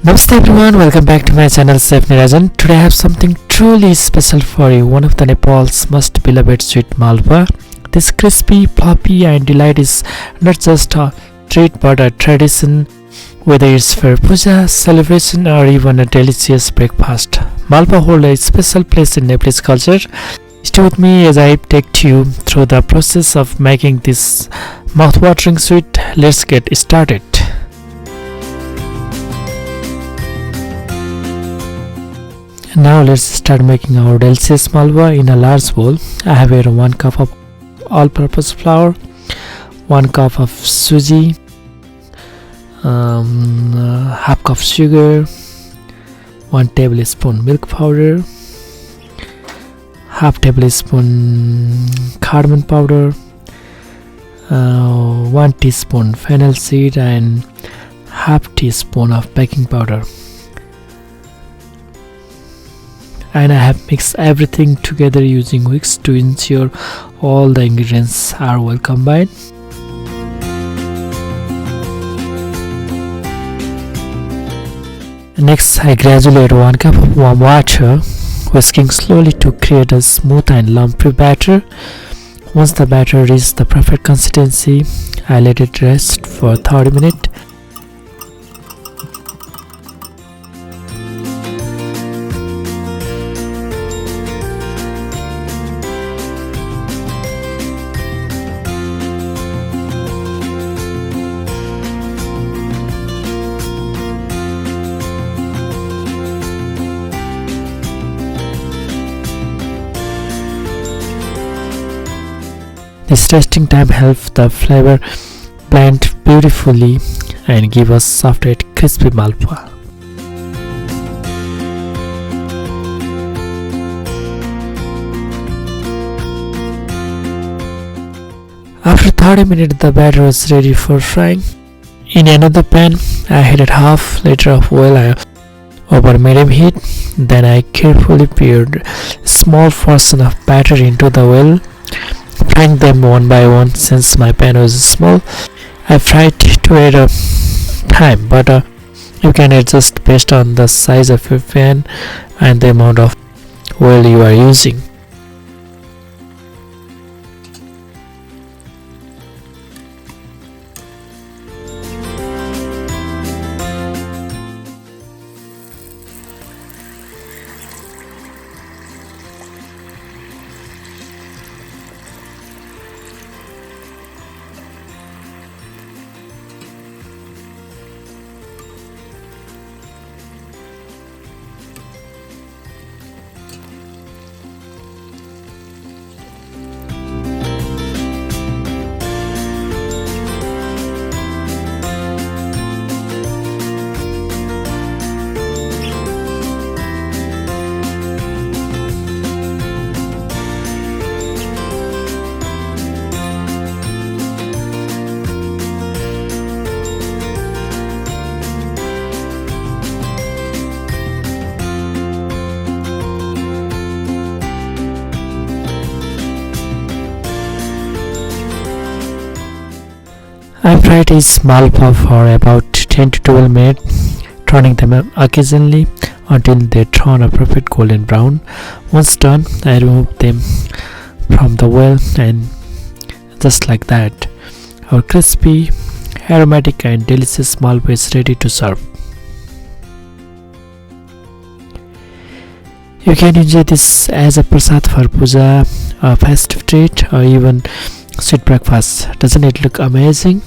Namaste everyone, welcome back to my channel Chef Nirajan. Today I have something truly special for you, one of the Nepal's most beloved sweet Malpua. This crispy, fluffy and delight is not just a treat but a tradition, whether it's for Puja, celebration or even a delicious breakfast. Malpua hold a special place in Nepalese culture. Stay with me as I take you through the process of making this mouth-watering sweet. Let's get started. Now let's start making our delicious malpua. In a large bowl, I have here 1 cup of all-purpose flour, 1 cup of suji, half cup sugar, 1 tablespoon milk powder, half tablespoon cardamom powder, 1 teaspoon fennel seed and half teaspoon of baking powder. And I have mixed everything together using whisk to ensure all the ingredients are well combined. Next, I gradually add 1 cup of warm water, whisking slowly to create a smooth and lumpy batter. Once the batter reaches the perfect consistency, I let it rest for 30 minutes. This resting time helps the flavor blend beautifully and give us soft and crispy malpua. After 30 minutes, the batter was ready for frying. In another pan, I heated half liter of oil over medium heat. Then I carefully poured a small portion of batter into the oil, frying them one by one. Since my pan was small, I fried two at a time, but you can adjust based on the size of your pan and the amount of oil you are using. I fried these malpua for about 10 to 12 minutes, turning them occasionally until they turn a perfect golden brown. Once done, I remove them from the oil, and just like that, our crispy, aromatic and delicious malpua is ready to serve. You can enjoy this as a prasad for puja, a festive treat or even sweet breakfast. Doesn't it look amazing?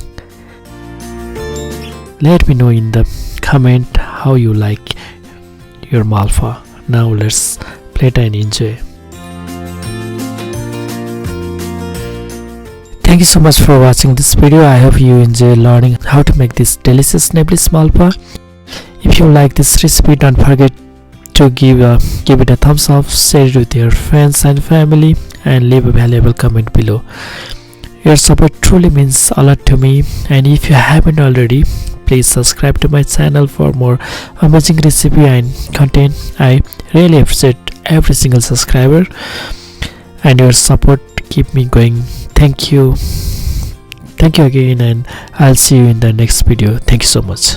Let me know in the comment how you like your malpua. Now let's plate and enjoy. Thank you so much for watching this video. I hope you enjoy learning how to make this delicious Nepalese malpua. If you like this recipe, don't forget to give it a thumbs up, share it with your friends and family, and leave a valuable comment below. Your support truly means a lot to me, and if you haven't already, please subscribe to my channel for more amazing recipe and content. I really appreciate every single subscriber, and your support keep me going. Thank you again, and I'll see you in the next video. Thank you so much.